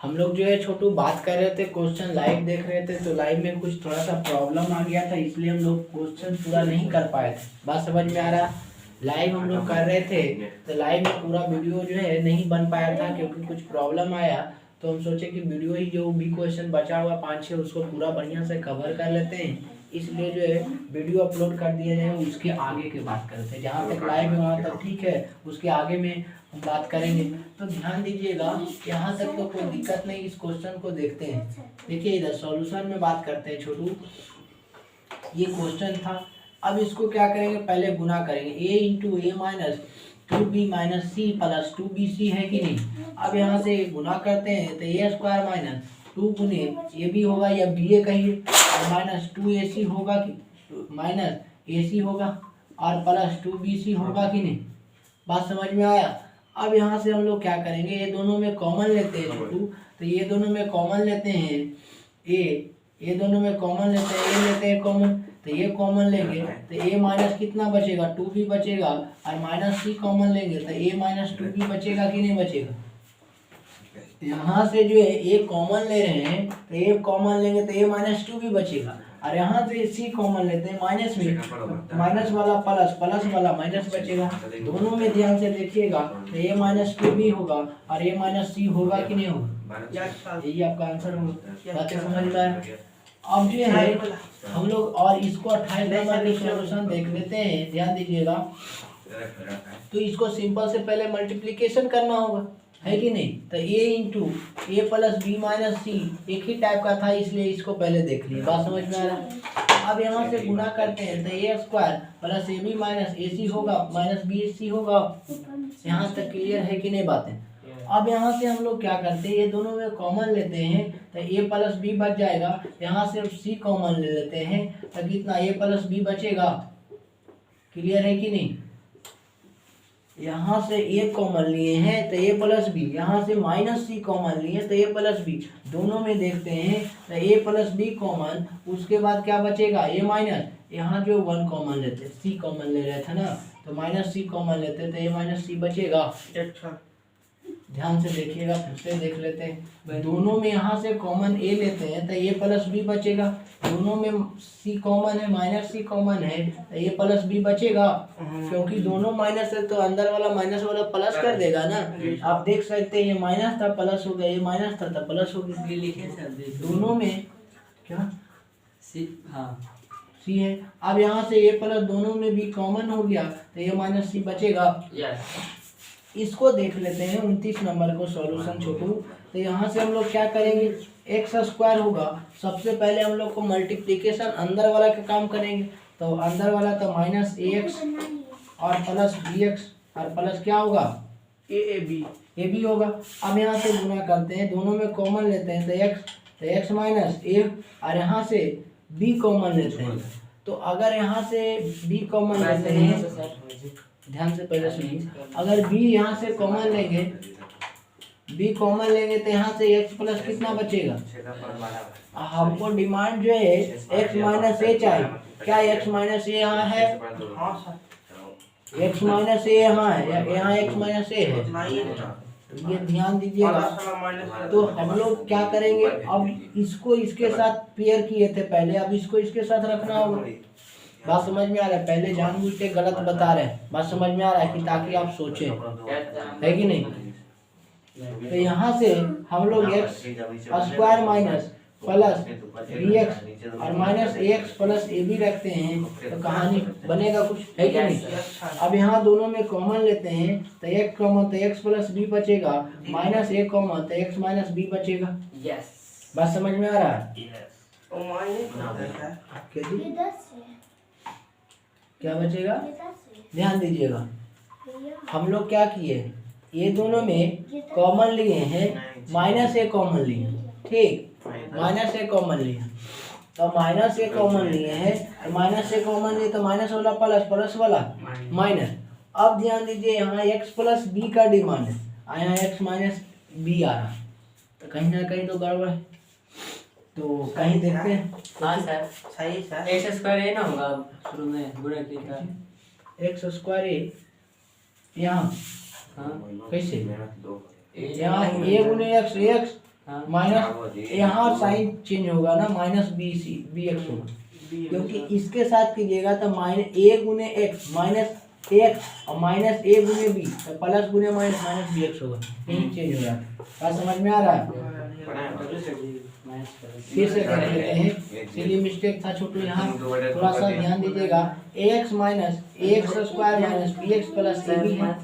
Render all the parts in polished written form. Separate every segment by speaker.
Speaker 1: हम लोग जो है छोटू बात कर रहे थे, क्वेश्चन लाइव देख रहे थे, तो लाइव में कुछ थोड़ा सा प्रॉब्लम आ गया था, इसलिए हम लोग क्वेश्चन पूरा नहीं कर पाए थे। बात समझ में आ रहा? लाइव हम लोग कर रहे थे तो लाइव में पूरा वीडियो जो है नहीं बन पाया था क्योंकि कुछ प्रॉब्लम आया। तो हम सोचे कि वीडियो ही जो भी क्वेश्चन बचा हुआ 5-6 उसको पूरा बढ़िया से कवर कर लेते हैं, इसलिए जो है वीडियो अपलोड कर दिया जाए। उसके आगे की बात करते हैं, जहाँ तक लाइव है वहाँ तक ठीक है, उसके आगे में हम बात करेंगे। तो ध्यान दीजिएगा, यहाँ तक तो कोई दिक्कत नहीं। इस क्वेश्चन को देखते हैं। देखिए इधर सॉल्यूशन में बात करते हैं छोटू। ये क्वेश्चन था, अब इसको क्या करेंगे, पहले गुना करेंगे। a into a minus 2b minus C plus 2bc है कि नहीं। अब यहाँ से गुना करते हैं तो ए स्क्वायर माइनस 2 गुने ए बी होगा या बी ए कहिए, और माइनस 2ac होगा कि माइनस ac होगा, और प्लस 2bc होगा कि नहीं। बात समझ में आया? अब यहाँ से हम लोग क्या करेंगे, ये दोनों में कॉमन लेते हैं छोटू। तो ये दोनों में कॉमन लेते हैं ये दोनों में कॉमन लेते हैं, ये लेते हैं कॉमन, तो ये कॉमन लेंगे तो a माइनस कितना बचेगा, 2b बचेगा, और माइनस c कॉमन लेंगे तो a माइनस 2b बचेगा कि नहीं बचेगा। यहाँ से जो है a कॉमन ले रहे हैं तो a कॉमन लेंगे तो a माइनस 2b बचेगा, और यहाँ से c कॉमन लेते हैं माइनस में, माइनस वाला प्लस, प्लस वाला माइनस बचेगा। दोनों में ध्यान से देखिएगा तो a माइनस 2b होगा और a माइनस c होगा कि नहीं होगा। यही आपका आंसर होगा। बातें समझ में आए? अब जो है हम लोग और इसको 28 नंबर के सॉल्यूशन देख लेते हैं, ध्यान दीजिएगा। तो इसको सिंपल से पहले मल्टीप्लिकेशन करना होगा, है कि नहीं। तो a into a plus b minus c एक ही टाइप का था, इसलिए इसको पहले देख लिए। बात समझ में आ रहा? अब यहाँ से गुना करते हैं तो a square plus A b minus a c होगा, माइनस बी सी होगा। यहाँ तक क्लियर है कि नहीं बातें। अब यहाँ से हम लोग क्या करते हैं, ये दोनों में कॉमन लेते हैं तो a प्लस बी बच जाएगा। यहाँ से c कॉमन ले लेते हैं तो कितना a प्लस बी बचेगा। क्लियर है कि नहीं। यहाँ से a कॉमन लिए हैं तो a प्लस बी, यहाँ से माइनस c कॉमन लिए तो a प्लस बी। दोनों में देखते हैं तो a प्लस बी कॉमन, उसके बाद क्या बचेगा a माइनस, यहाँ जो 1 कॉमन लेते, c कॉमन ले रहे थे ना, तो माइनस c कॉमन लेते तो a माइनस c बचेगा। ध्यान से देखिएगा, फिर से देख लेते हैं। दोनों में यहाँ से कॉमन a लेते हैं तो a प्लस बी बचेगा। दोनों में c कॉमन है, माइनस c कॉमन है तो a प्लस बी बचेगा। क्योंकि दोनों माइनस है तो अंदर वाला माइनस वाला प्लस कर देगा ना। आप देख सकते हैं ये माइनस था प्लस हो गया, ये माइनस था तो प्लस हो गया। लिखे सर दोनों में क्या c, हाँ c है। अब यहाँ से a प्लस दोनों में भी कॉमन हो गया तो ये माइनस c बचेगा। इसको देख लेते हैं 29 नंबर को सॉल्यूशन छोटू। तो यहाँ से हम लोग क्या करेंगे, एक्स स्क्वायर होगा। सबसे पहले हम लोग को मल्टीप्लिकेशन अंदर वाला का काम करेंगे, तो अंदर वाला तो माइनस ए एक्स और प्लस बी एक्स, और प्लस क्या होगा ए बी होगा। अब यहाँ से गुना करते हैं, दोनों में कॉमन लेते हैं तो एक्स माइनस ए, और यहाँ से बी कॉमन लेते हैं। तो अगर यहाँ से बी कॉमन लेते हैं, ध्यान से पहले सुनिए, अगर b यहाँ से कॉमन लेंगे, b कॉमन लेंगे तो यहाँ से x प्लस कितना बचेगा। हमको डिमांड जो है x माइनस ए चाहिए। क्या x माइनस ए यहाँ है, x माइनस ए यहाँ है, यहाँ x माइनस ए है, ये ध्यान दीजिएगा। तो हम लोग क्या करेंगे, अब इसको इसके साथ पेयर किए थे पहले, अब इसको इसके साथ रखना होगा। बात समझ में आ रहा है, पहले जानबूझ के गलत बता रहे हैं। बात समझ में आ रहा है कि ताकि आप सोचें, है कि नहीं। तो यहाँ से हम लोग x square minus plus b x और माइनस ए एक्स प्लस ए बी रखते हैं तो कहानी बनेगा कुछ, है कि नहीं। अब यहाँ दोनों में कॉमन लेते हैं तो एक कॉमन तो एक्स प्लस बी बचेगा, माइनस ए कॉमन तो एक्स माइनस बी बचेगा। बात समझ में आ रहा है। क्या बचेगा, ध्यान दीजिएगा। हम लोग क्या किए, ये दोनों में कॉमन लिए हैं, माइनस ए कॉमन लिए, ठीक, माइनस ए कॉमन लिए, तो माइनस ए कॉमन लिए हैं, माइनस ए कॉमन लिए तो माइनस वाला प्लस, प्लस वाला माइनस। अब ध्यान दीजिए, यहाँ x प्लस बी का डिमांड है, यहाँ x माइनस बी आ रहा, तो कहीं ना कहीं तो गड़बड़ है। तो कहीं देखते हैं। हाँ सर सही सर, एक्स स्क्वायर ए ना होगा शुरू में गुणा किया, एक्स स्क्वायर ए यहाँ, हाँ कैसे, यहाँ ए गुने एक्स, एक्स माइनस यहाँ साइन चेंज होगा ना, माइनस बी एक्स होगा, क्योंकि इसके साथ कीजिएगा तो माइनस ए गुने एक्स माइनस एक्स और माइनस ए गुने बी तो प्लस गुने माइनस माइनस बी एक्स होगा, यही चेंज हो जाता है। क्या समझ में आ रहा है? फिर से कर लेते हैं, चलिए मिस्टेक था छोटू, यहाँ थोड़ा सा ध्यान दीजिएगा। X minus X square minus B X plus ए बी है।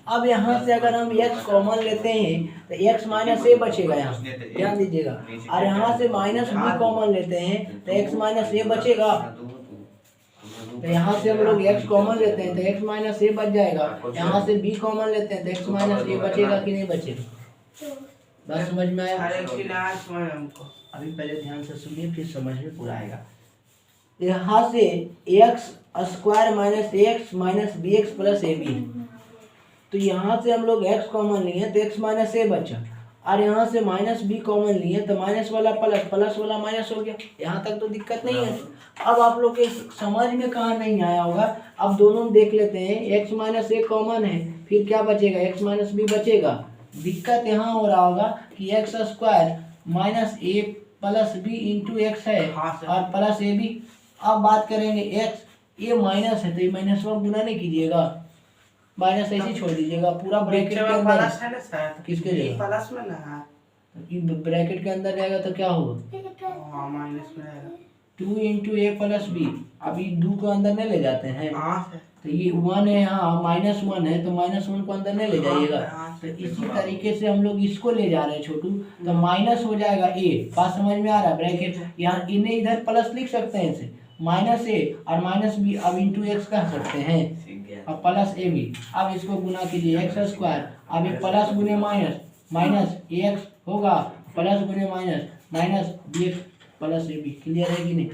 Speaker 1: अब यहाँ से अगर हम x कॉमन लेते हैं तो x माइनस ए बचेगा, यहाँ ध्यान दीजिएगा, और यहाँ से माइनस बी कॉमन लेते हैं तो x माइनस ए बचेगा। तो यहाँ से हम लोग x कॉमन लेते हैं तो x माइनस ए बच जाएगा, यहाँ से b कॉमन लेते हैं तो x माइनस ए बचेगा कि नहीं बचेगा? बस समझ में आया? अभी पहले ध्यान से सुनिए फिर समझ में पूरा आएगा। यहाँ से X square minus X minus B X plus ए बी, तो यहाँ से हम लोग x कॉमन लिए तो x माइनस ए बचा, और यहाँ से माइनस बी कॉमन लिए तो माइनस वाला प्लस, प्लस वाला माइनस हो गया। यहाँ तक तो दिक्कत नहीं है। अब आप लोग के समझ में कहाँ नहीं आया होगा, अब दोनों देख लेते हैं। x माइनस ए कॉमन है, फिर क्या बचेगा? x माइनस बी बचेगा। दिक्कत यहाँ हो रहा होगा कि एक्स स्क्वायर माइनस ए प्लस बी इंटू एक्स है और प्लस ए बी। अब बात करेंगे एक्स, ये माइनस है तो ये माइनस में गुना नहीं कीजिएगा, माइनस ऐसे छोड़ दीजिएगा, पूरा ब्रैकेट के अंदर किसके जाएगा? प्लस में ना, ब्रैकेट के अंदर जाएगा तो क्या होगा? माइनस में आएगा 2 इंटू ए प्लस बी। अभी 2 को अंदर नहीं ले जाते हैं तो ये 1 है, यहाँ माइनस 1 है तो माइनस 1 को अंदर नहीं ले जाइएगा। तो इसी तरीके से हम लोग इसको ले जा रहे हैं छोटू, तो माइनस हो जाएगा ए। बात समझ में आ रहा है? ब्रैकेट यहाँ इन्हें इधर प्लस लिख सकते हैं, इसे माइनस ए और माइनस बी अब इंटू एक्स कह सकते हैं और प्लस ए बी। अब इसको गुना कीजिए एक्स स्क्वायर, अब ये प्लस गुने माइनस माइनस ए एक्स होगा, प्लस गुने minus minus B X plus ए बी। क्लियर है कि नहीं?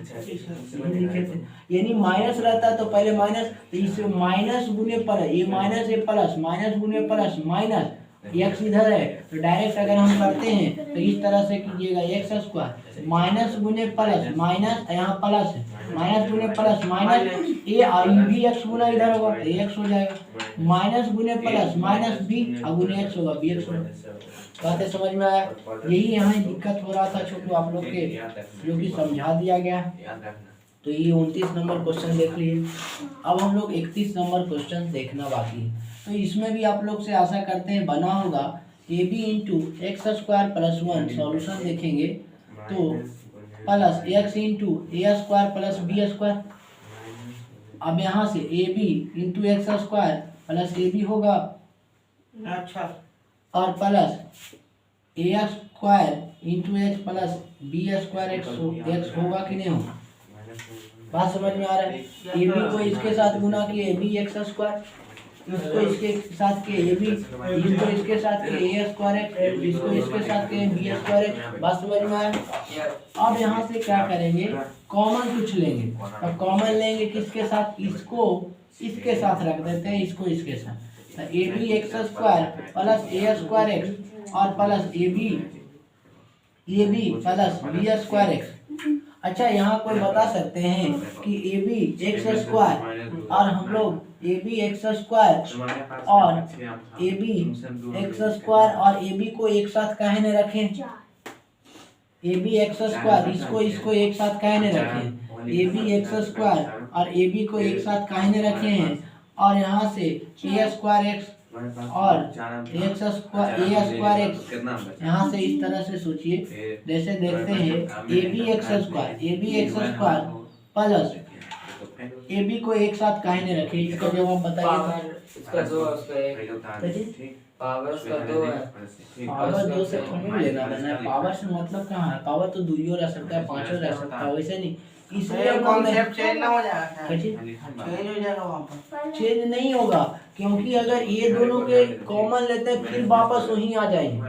Speaker 1: यानी माइनस रहता है तो पहले माइनस, तो इसे माइनस गुने प्लस, ये माइनस ए प्लस माइनस गुने प्लस माइनस एक्स इधर है तो डायरेक्ट अगर हम करते हैं तो इस तरह से कीजिएगा। एक्स स्क्वायर माइनस गुने प्लस माइनस, यहाँ प्लस है, माइनस गुने प्लस माइनस ए और भी एक्स गुना इधर होगा तो एक्स हो जाएगा, माइनस गुने प्लस माइनस बी और गुने एक्स होगा बी एक्स होगा। बातें समझ में आया? यही यहाँ दिक्कत हो रहा था छोटू आप लोग के, जो कि समझा दिया गया। तो ये 29 नंबर क्वेश्चन देख लिए। अब हम लोग 31 नंबर क्वेश्चन देखना बाकी है, तो इसमें भी आप लोग से आशा करते हैं बना होगा। A b into x square plus 1 solution देखेंगे तो plus x into a square plus b square. अब यहाँ से a b into x square plus A b होगा, अच्छा, और plus a square into x plus b square x होगा कि नहीं होगा? बात समझ में आ रहा है? ए बी को इसके साथ गुना किए ए बी एक्स स्क्वायर, इसको इसके साथ के ए बी, इसको इसके साथ के ए स्क्वायर एक्स, इसको इसके साथ के बी स्क्वायर एक्स। बात समझ में आया? अब यहाँ से क्या करेंगे? कॉमन कुछ लेंगे। अब कॉमन लेंगे किसके साथ? इसको इसके साथ रख देते हैं, इसको इसके साथ, तो a B x square plus a square x और प्लस ए b plus b square x. अच्छा, यहाँ कोई बता सकते हैं कि ए बी एक्स स्क्वायर और हम लोग ए बी एक्स स्क्वायर और ए बी एक्स स्क्वायर और ए बी को एक साथ काहे न रखें? ए बी एक्स स्क्वायर इसको एक साथ काहे न रखें? ए बी एक्स स्क्वायर और ए बी को एक साथ काहे न रखे हैं? और यहाँ से ए स्क्वायर एक्स और एक्स स्क्वायर एक्स, यहाँ से इस तरह से सोचिए, जैसे देखते हैं A B x square plus A B को एक साथ काहे ने रखे? इसका जवाब बताइए।
Speaker 2: इसका 2 पावर उसका 2 है।
Speaker 1: पावर 2 से थोड़ी लेना देना है, पावर से मतलब कहाँ है? पावर तो 2 रह सकता है, 5 रह सकता है, वैसे नहीं। इसलिए कॉन्सेप्ट चेंज ना हो जाएगा, चेंज हो जाएगा, वापस चेंज नहीं होगा, क्योंकि अगर ये दोनों के कॉमन लेते हैं फिर वापस वहीं आ जाएंगे,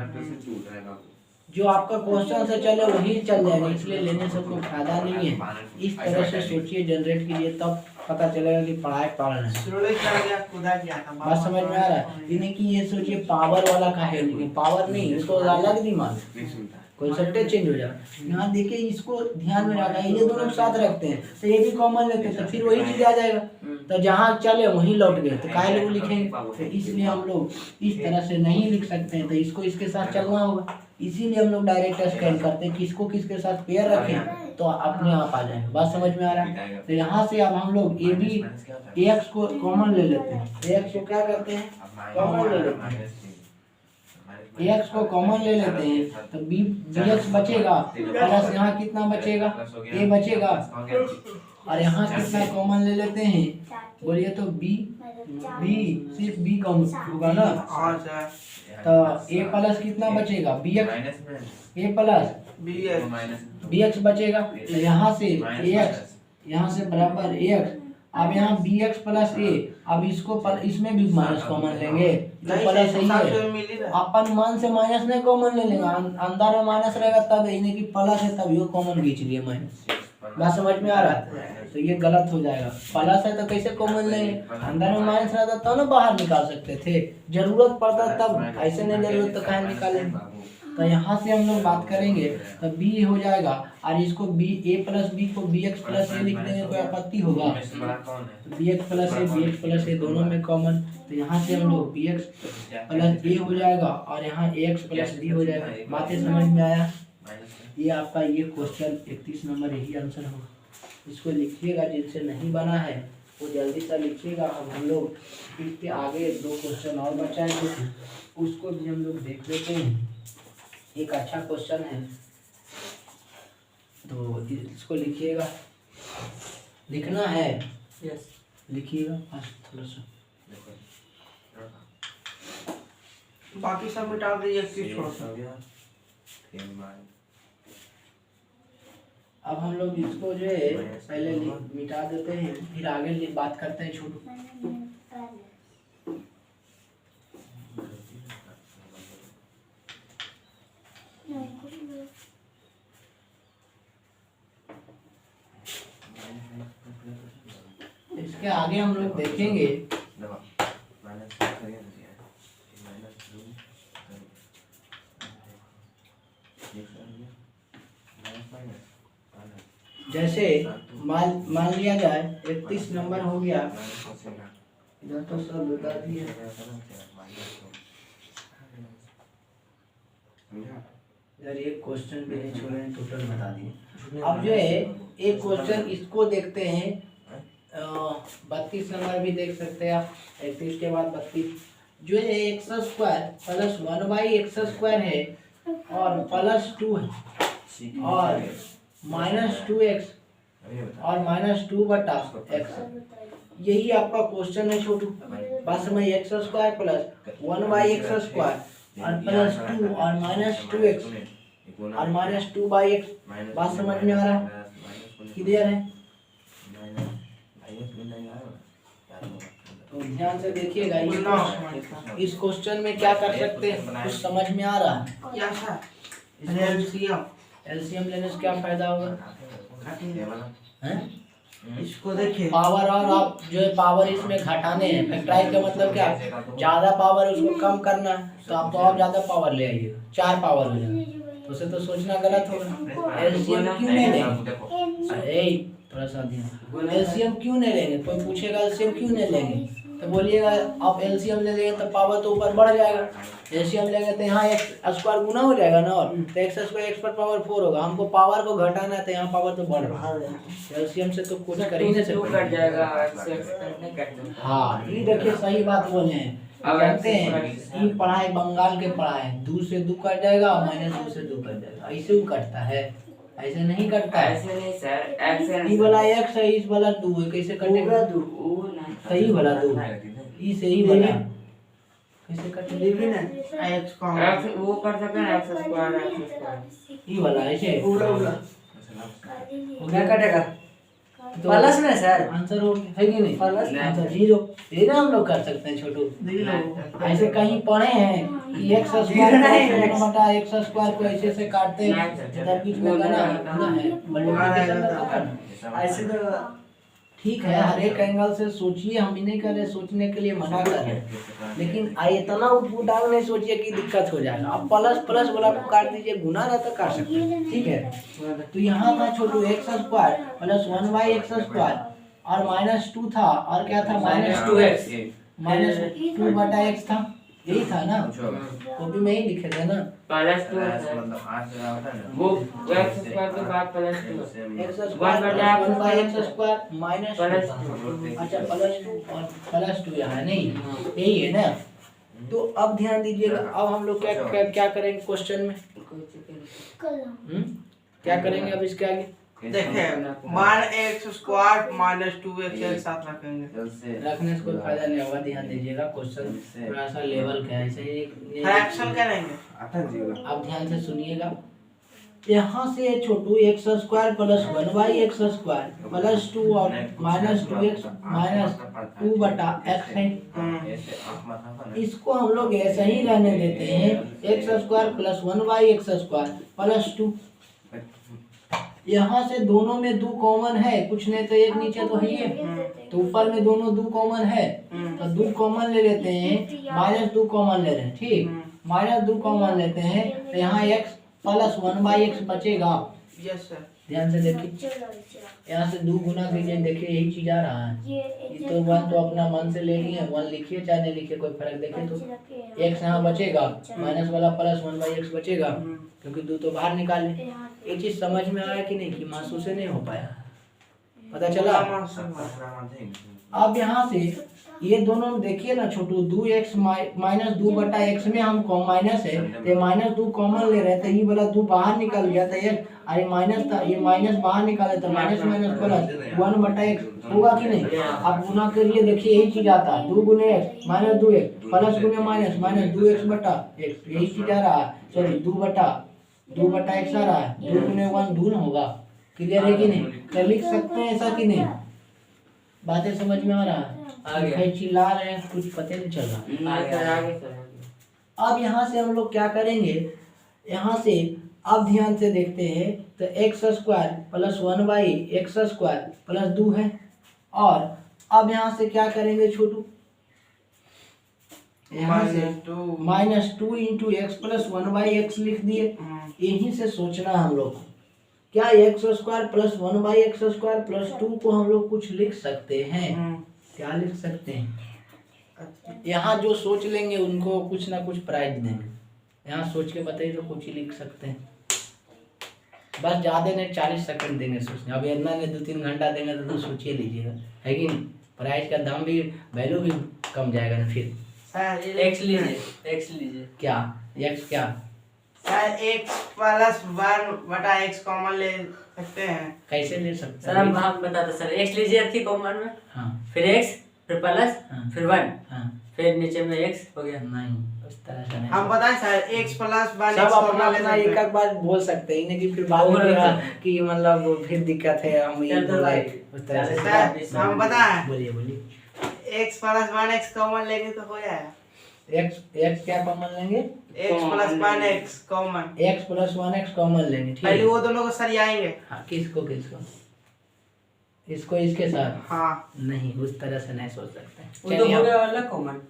Speaker 1: जो आपका क्वेश्चन से चले वही चल जाएगा, इसलिए लेने से कोई फायदा नहीं है। इस तरह से सोचिए जनरेट कीजिए, तब पता चलेगा कि पढ़ाई पढ़ रहे हैं। बात समझ में आ रहा है? यानी कि ये सोचिए पावर वाला का है, लेकिन पावर नहीं, उसको अलग दिमाग कॉन्सेप्ट चेंज हो जाएगा। यहाँ देखिए, इसको ध्यान में रखना, ये दोनों साथ रखते हैं तो ये भी कॉमन लेते हैं तो फिर वही चीज आ जाएगा। तो जहाँ चले वहीं लौट गए तो काहे लोग लिखेंगे। तो इसलिए हम लोग इस तरह से नहीं लिख सकते हैं, तो इसको इसके साथ चलना होगा। इसीलिए हम लोग डायरेक्ट स्कैन करते हैं, किसको किसके साथ पेयर रखें तो अपने आप आ जाएगा। बात समझ में आ रहा है। तो यहाँ से अब हम लोग ए बी एक्स को कॉमन ले लेते हैं। एक्स को क्या करते हैं, कॉमन ले लेते हैं। एक्स को कॉमन ले लेते हैं तो बी एक्स बचेगा, प्लस यहाँ कितना बचेगा, ए बचेगा, और यहाँ कितना कॉमन ले लेते हैं बोलिए तो बी सिर्फ बी कॉमन होगा ना। तो ए प्लस कितना बचेगा, बी एक्स, ए प्लस बी एक्स बचेगा। तो यहाँ से ए एक्स, यहाँ से बराबर ए एक्स। अब यहाँ बी एक्स प्लस ए, अब इसको इसमें भी माइनस कॉमन लेंगे तो प्लस सही है। अपन मान से माइनस नहीं कॉमन ले लेंगे, अंदर में माइनस रहेगा तब इन्हें की प्लस है तब ये कॉमन खींच लिए माइनस। बात समझ में आ रहा है। तो ये गलत हो जाएगा, प्लस है तो कैसे कॉमन लेंगे, अंदर में माइनस रहता तो ना बाहर निकाल सकते थे, जरूरत पड़ता तब, ऐसे नहीं जरूरत तो कहाँ निकालेंगे। तो यहाँ से हम लोग बात करेंगे तो बी हो जाएगा, और इसको बी ए प्लस बी को बी एक्स प्लस ए लिख देंगे, कोई आपत्ति होगा। बी एक्स प्लस ए दोनों में कॉमन, तो यहाँ से हम लोग बी एक्स प्लस ए हो जाएगा और यहाँ ए एक्स प्लस बी हो जाएगा। बातें समझ में आया। ये आपका ये क्वेश्चन 31 नंबर यही आंसर होगा। इसको लिखिएगा, जिनसे नहीं बना है वो जल्दी से लिखिएगा। अब हम लोग इसके आगे 2 क्वेश्चन और बचाएंगे, उसको भी हम लोग देख लेते हैं। एक अच्छा क्वेश्चन है तो इसको लिखिएगा, लिखना है, यस लिखिएगा थोड़ा सा,
Speaker 3: बाकी सब मिटा दीजिए छोड़ सा।
Speaker 1: अब हम लोग इसको जो है पहले मिटा देते हैं, फिर आगे बात करते हैं। छोटू इसके आगे हम लोग देखेंगे जैसे मान लिया जाए 31 नंबर हो गया, इधर तो सब बता दिए। यार एक क्वेश्चन भी नहीं छोड़े, टोटल बता दिए। अब जो है एक क्वेश्चन इसको देखते हैं, 32 नंबर भी देख सकते हैं आप, 31 के बाद 32 जो है एक्स स्क्वायर प्लस 1/x² है और प्लस 2 है और -2x और -2/x, यही आपका क्वेश्चन है छोटू। बस में x² प्लस 1/x² और प्लस 2 और -2x और -2/x। बात समझ में आ रहा है, क्लियर है। तो ध्यान से देखिएगा, इस क्वेश्चन में क्या कर सकते हैं, कुछ समझ में आ रहा है। एलसीएम लेने से क्या फायदा होगा,
Speaker 3: इसको देखिए
Speaker 1: पावर, और आप जो है पावर इसमें घटाने हैं। फैक्टराइज का मतलब क्या, ज्यादा पावर उसको कम करना है, तो आप तो और ज्यादा पावर ले आइए, 4 पावर हो जाए, तो उसे तो सोचना गलत होगा। एलसीएम क्यों नहीं लेंगे, थोड़ा सा ध्यान, एलसीएम क्यों नहीं लेंगे, कोई पूछेगा एलसीएम क्यों नहीं लेंगे तो बोलिएगा आप एलसीएम ले लेंगे तो पावर तो ऊपर बढ़ जाएगा, एलसीएम लेंगे तो यहाँ x² गुना हो जाएगा ना, और तो x² x पर पावर 4 होगा। हमको पावर को घटाना है तो यहाँ पावर तो बढ़ रहा है, एलसीएम से तो कुछ कर ही नहीं सकते। हाँ ये देखिए सही बात बोले हैं, कहते हैं ये पढ़ाई बंगाल के पढ़ाई, 2 से 2 कट जाएगा और -2 से 2 कट जाएगा, ऐसे वो कटता है, ऐसे नहीं कटता है।
Speaker 2: ऐसे नहीं सर, x
Speaker 1: ई वाला x है, इस वाला 2 है, कैसे कटेगा 2, सही वाला 2 ई से ही बना, कैसे कटेगा,
Speaker 3: लेकिन x का
Speaker 2: x वो कर सकते हैं, x²
Speaker 1: ई वाला ऐसे
Speaker 3: पूरा
Speaker 1: क्या कटेगा तो
Speaker 3: प्लस में सर
Speaker 1: आंसर हो है कि नहीं,
Speaker 3: प्लस
Speaker 1: आंसर 0, ये ना हम लोग कर सकते हैं छोटू। ऐसे कहीं पढ़े हैं कि x² x² को ऐसे से काटते हैं, तब बीच में गाना है मल्टीप्लिकेशन का करना। ऐसे तो ठीक है, हर एक एंगल से सोचिए, हम ही नहीं कर रहे, सोचने के लिए मना कर रहे हैं, लेकिन इतना उठा नहीं सोचिए कि दिक्कत हो जाएगा। आप प्लस प्लस वाला को काट दीजिए, गुना रहता काट सकते हैं, ठीक है। तो यहाँ था छोटू x² प्लस 1/x² और -2 था, और क्या था
Speaker 2: -2x
Speaker 1: -2/x था, यही था ना, कॉपी में ही लिखे थे ना।
Speaker 2: +2 वो x स्क्वायर के बाद +2
Speaker 1: x स्क्वायर + 1/x² माइनस
Speaker 2: +2
Speaker 1: अच्छा +2 और +2 यहाँ नहीं, यही है ना। तो अब ध्यान दीजिएगा, अब हम लोग क्या करेंगे क्वेश्चन में, क्या करेंगे अब इसके आगे?
Speaker 3: देखिए मान x स्क्वायर -2x एक साथ रखेंगे।
Speaker 1: रखने से कोई फायदा नहीं होगा, ध्यान दीजिएगा क्वेश्चन थोड़ा सा लेवल का है, ऐसे ही
Speaker 3: फ्रैक्शन करेंगे।
Speaker 1: अब ध्यान से सुनिएगा, यहाँ से छोटू x² + 1/x² +2 और -2x -2/x है। इसको हम लोग ऐसे ही रहने देते हैं, x² + 1/x² +2। यहाँ से दोनों में 2 कॉमन है, कुछ नहीं तो एक नीचे तो है ही है, तो ऊपर में दोनों 2 कॉमन है, तो 2 कॉमन ले लेते हैं, -2 कॉमन ले रहे हैं, ठीक, -2 कॉमन लेते हैं, तो यहाँ x + 1/x बचेगा।
Speaker 3: Yes sir.
Speaker 1: ध्यान से देखिए, यहाँ से 2 गुना कीजिए, देखिए यही चीज आ रहा है, ये तो 1 तो अपना मन से ले लिए, 1 लिखिए चाहे नहीं लिखिए कोई फर्क देखे, तो x यहाँ बचेगा, माइनस वाला + 1/x बचेगा, क्योंकि 2 तो बाहर निकाले। ये चीज समझ में आया कि नहीं, कि महसूस नहीं हो पाया, पता चला? अब यहाँ से ये दोनों देखिए ना छोटू, 2x -2/x में हम माइनस है, तो -2 कॉमन ले रहे थे, ये वाला 2 बाहर निकल गया था, ये अरे माइनस था, ये माइनस बाहर निकाले तो माइनस + 1/x होगा कि नहीं। अब गुना के लिए देखिए यही चीज आता है, 2 × x -2x प्लस गुने माइनस -2x/x, यही चीज आ रहा है, सॉरी 2/x आ रहा है, 2 × 1 2 होगा, क्लियर है कि नहीं? तो लिख सकते हैं ऐसा कि नहीं, बातें समझ में आ रहा है? कहीं चिल्ला रहे हैं, कुछ पता नहीं चल रहा। अब यहाँ से हम लोग क्या करेंगे, यहाँ से अब ध्यान से देखते हैं, तो x² + 1/x² + 2 है, और अब यहाँ से क्या करेंगे छोटू, यहाँ से -2 × x + 1/x लिख दिए। यहीं से सोचना हम लोग, क्या x² + 1/x² + 2 को हम लोग कुछ लिख सकते हैं? क्या लिख सकते हैं? यहाँ जो सोच लेंगे उनको कुछ ना कुछ प्राइज देंगे, यहाँ सोच के बताइए तो कुछ ही लिख सकते हैं, बस ज़्यादा नहीं 40 सेकंड देंगे सोचने, अब इतना नहीं 2-3 घंटा देंगे तो सोचिए लीजिएगा, है कि नहीं? प्राइज का दाम भी, वैल्यू भी कम जाएगा ना फिर।
Speaker 2: x लीजिए
Speaker 1: क्या x क्या
Speaker 3: सर x + 1/x कॉमन ले सकते हैं।
Speaker 1: कैसे ले सकते
Speaker 2: सर, हम बताते सर, x लीजिए रखिए कॉमन में,
Speaker 1: हाँ
Speaker 2: फिर x फिर प्लस
Speaker 1: हाँ।
Speaker 2: फिर 1
Speaker 1: हाँ
Speaker 2: फिर नीचे में x हो गया।
Speaker 1: नहीं, उस तरह से नहीं।
Speaker 3: हम बताएं सर x + 1
Speaker 1: सब अपना अपना एक एक बार बोल सकते हैं, नहीं कि फिर बाद में कहा कि मतलब फिर दिक्कत है, हम ये बोले उस तरह से।
Speaker 3: सर हम बताएं,
Speaker 1: बोलिए बोलिए।
Speaker 3: x + 1x कॉमन लेंगे तो हो जाएगा।
Speaker 1: x क्या कॉमन लेंगे?
Speaker 3: x + 1x common,
Speaker 1: x + 1x common लेंगे, ठीक
Speaker 3: पहले
Speaker 1: है।
Speaker 3: वो दोनों को सरियाएंगे।
Speaker 1: हाँ, किसको इसको इसके साथ?
Speaker 3: हाँ
Speaker 1: नहीं, उस तरह से नहीं सोच सकते।
Speaker 2: वो तो हो गया वाला कॉमन।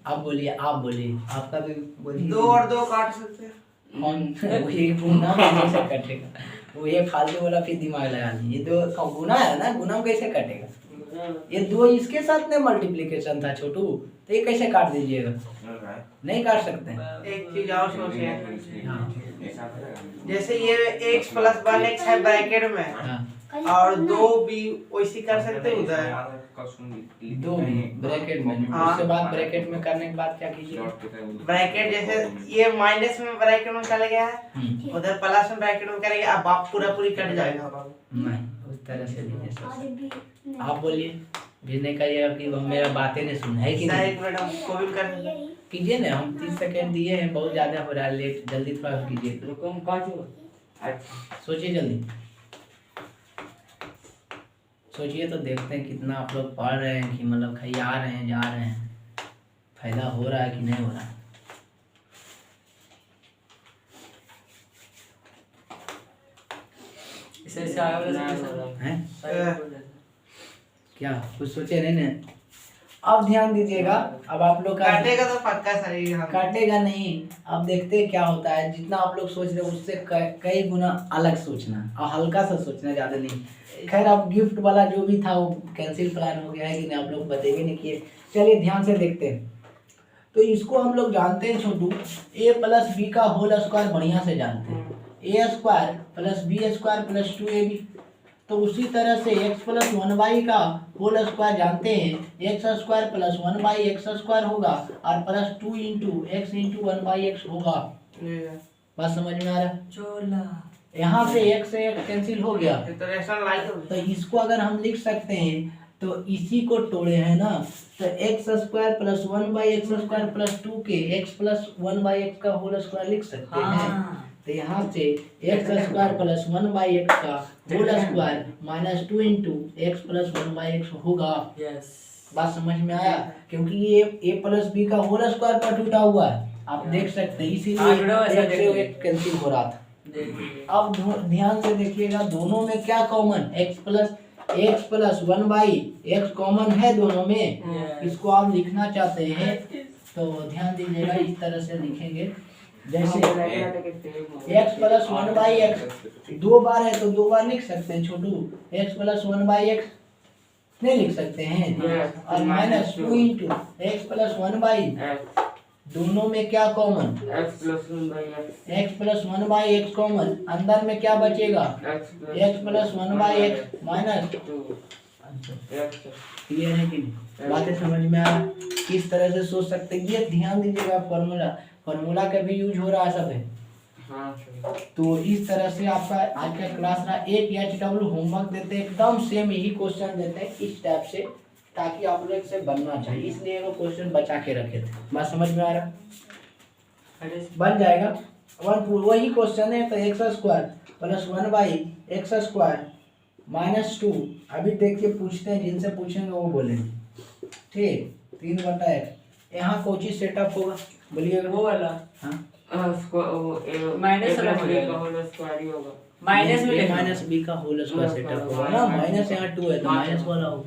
Speaker 1: आप बोलिए आपका भी बोलिए।
Speaker 3: 2 और 2 काट सकते हैं।
Speaker 1: कौन वही गुना कैसे कटेगा? वो ये फालतू वाला फिर दिमाग लगा लीजिए, ये 2 गुना है ना, गुना में कैसे कटेगा? ये 2 इसके साथ में मल्टीप्लिकेशन था छोटू, तो ये कैसे काट दीजिएगा? नहीं काट सकते हैं।
Speaker 3: एक चीज और सोचिए,
Speaker 1: हाँ
Speaker 3: जैसे ये x + 1x है ब्रैकेट में,
Speaker 1: हाँ,
Speaker 3: और 2 भी वैसे कर सकते हैं उधर,
Speaker 1: 2 भी ब्रैकेट में, उसके बाद ब्रैकेट में करने के बाद क्या कीजिए?
Speaker 3: ब्रैकेट जैसे ये माइनस में ब्रैकेट में चले गया है, उधर प्लस में ब्रैकेट में करेंगे, अब आप पूरी कट जाएगा।
Speaker 1: नहीं, उस तरह से नहीं सोच। आप बोलिए, भी नहीं करिएगा कि मेरा बातें नहीं सुन, है कि नहीं?
Speaker 3: एक मिनट हम को भी कर
Speaker 1: कीजिए ना, हम 30 सेकंड दिए हैं, बहुत ज्यादा हो रहा है, लेट, जल्दी थोड़ा कीजिए।
Speaker 2: रुको हम अच्छा
Speaker 1: सोचिए जल्दी, सोचिए तो देखते हैं कितना आप लोग पढ़ रहे हैं, कि मतलब कहीं आ रहे हैं, जा रहे हैं, फायदा हो रहा है कि नहीं हो रहा है।
Speaker 2: इसे आगे
Speaker 1: हैं? क्या कुछ सोचे नहीं ना? अब ध्यान दीजिएगा, अब आप लोग का
Speaker 3: काटेगा तो पक्का सही है।
Speaker 1: काटेगा नहीं। अब देखते हैं क्या होता है। जितना आप लोग सोच रहे हो उससे कई गुना अलग सोचना और हल्का सा सोचना, ज्यादा नहीं। खैर अब गिफ्ट वाला जो भी था वो कैंसिल प्लान हो गया है कि नहीं, आप लोग बतेंगे नहीं किए। चलिए ध्यान से देखते हैं। तो इसको हम लोग जानते हैं छोटू, a प्लस बी का होल स्क्वायर बढ़िया से जानते हैं। A square plus b square plus 2ab। तो उसी तरह से x प्लस 1y का होल स्क्वायर जानते हैं, x square plus 1/x square होगा और plus 2 into x into 1/x होगा। बात समझ में आ रहा है? यहाँ पे x से x कैंसिल हो गया,
Speaker 3: तो रेशन लाइट हो
Speaker 1: तो इसको अगर हम लिख सकते हैं तो इसी को तोड़े हैं ना, तो x square plus 1/x square plus 2 के x प्लस 1/x का होल स्क्वायर लिख सकते हैं। तो यहाँ से एक्स स्क्वायर प्लस 1/x का whole square minus 2 into x plus 1/x होगा। बात समझ में आया? क्योंकि ये a प्लस बी का होल स्क्वायर पर टूटा हुआ है, आप देख सकते हैं, इसीलिए एक कैंसिल हो रहा था। अब ध्यान से देखिएगा, दोनों में क्या common, x plus 1/x common है दोनों में। इसको आप लिखना चाहते हैं तो ध्यान दीजिएगा, इस तरह से लिखेंगे जैसे x प्लस 1/x 2 बार है तो 2 बार लिख सकते हैं छोटू। x प्लस 1/x नहीं लिख सकते हैं, और minus 2 into x plus 1/x, दोनों में क्या common, x plus 1/x common, अंदर में क्या बचेगा, x plus 1/x minus 2। Clear है कि नहीं? बातें समझ में आ रहा? किस तरह से सोच सकते हैं, ये ध्यान दीजिएगा। फॉर्मूला का भी यूज हो रहा है सब है। तो इस तरह से आपका आज का क्लास रहा। एक HW होमवर्क देते हैं, एकदम सेम यही क्वेश्चन देते हैं इस टाइप से, ताकि आप लोग से बनना चाहिए, इसलिए वो क्वेश्चन बचा के रखे थे। बात समझ में आ रहा? बन जाएगा वही क्वेश्चन है। तो x square plus 1/x square minus 2। अभी देखिए पूछते हैं, जिनसे पूछेंगे वो बोलेंगे, ठीक। 3/x यहाँ कोची सेटअप होगा, बोलिएगा वो वाला। हाँ
Speaker 2: माइनस
Speaker 1: बी का होल स्क्वायर सेटअप होगा ना, माइनस यहाँ 2 है तो माइनस वाला होगा।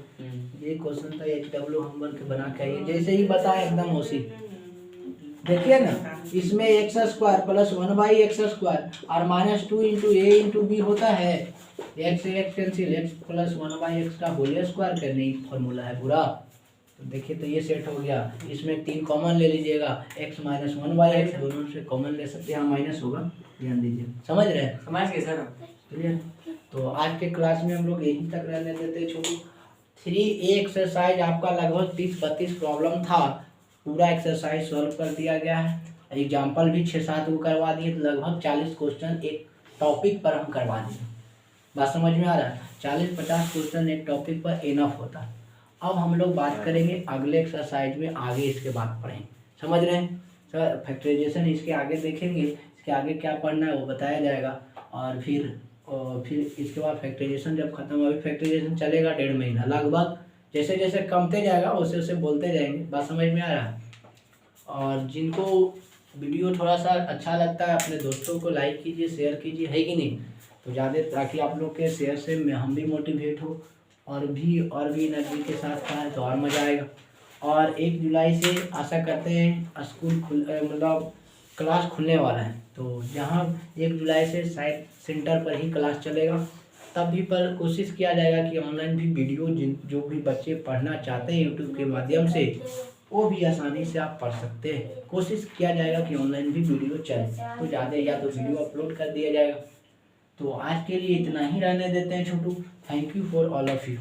Speaker 1: ये क्वेश्चन था HW होमवर्क बना के आइए, जैसे ही बताया एकदम उसी। देखिए ना, इसमें एक्स स्क्वायर प्लस 1/x स्क्वायर और minus 2 into a into b होता है। x से x cancel, x plus 1/x का होल स्क्वायर करने की फॉर्मूला है पूरा। तो देखिए तो ये सेट हो गया। इसमें 3 कॉमन ले लीजिएगा, x माइनस 1/x दोनों से कॉमन ले सकते हैं, यहाँ माइनस होगा, ध्यान दीजिए। समझ रहे हैं?
Speaker 2: समझ गए सर।
Speaker 1: क्लियर? तो आज के क्लास में हम लोग यहीं तक रहने देते हैं छोटू। 3A एक्सरसाइज आपका लगभग 30-32 प्रॉब्लम था, पूरा एक्सरसाइज सॉल्व कर दिया गया है। एग्जाम्पल भी 6-7 को करवा दिए, तो लगभग 40 क्वेश्चन एक टॉपिक पर हम करवा दिए। बात समझ में आ रहा है? 40-50 क्वेश्चन एक टॉपिक पर इनफ होता है। अब हम लोग बात करेंगे अगले एक्सरसाइज में, आगे इसके बाद पढ़ेंगे। समझ रहे हैं सर? फैक्टराइजेशन इसके आगे देखेंगे, इसके आगे क्या पढ़ना है वो बताया जाएगा। और फिर इसके बाद फैक्टराइजेशन जब खत्म, अभी फैक्टराइजेशन चलेगा 1.5 महीना लगभग, जैसे जैसे कमते जाएगा वैसे वैसे बोलते जाएंगे। बात समझ में आ रहा है? और जिनको वीडियो थोड़ा सा अच्छा लगता है अपने दोस्तों को लाइक कीजिए, शेयर कीजिए, है कि नहीं? तो ज़्यादा, ताकि आप लोग के शेयर से हम भी मोटिवेट हो और भी एनर्जी के साथ खाएँ तो और मज़ा आएगा। और 1 जुलाई से आशा करते हैं स्कूल मतलब क्लास खुलने वाला है, तो जहाँ 1 जुलाई से शायद सेंटर पर ही क्लास चलेगा, तब भी पर कोशिश किया जाएगा कि ऑनलाइन भी वीडियो जो भी बच्चे पढ़ना चाहते हैं यूट्यूब के माध्यम से, वो भी आसानी से आप पढ़ सकते हैं। कोशिश किया जाएगा कि ऑनलाइन भी वीडियो चले, तो ज़्यादा या तो वीडियो अपलोड कर दिया जाएगा। तो आज के लिए इतना ही रहने देते हैं Chhotu. Thank you for all of you.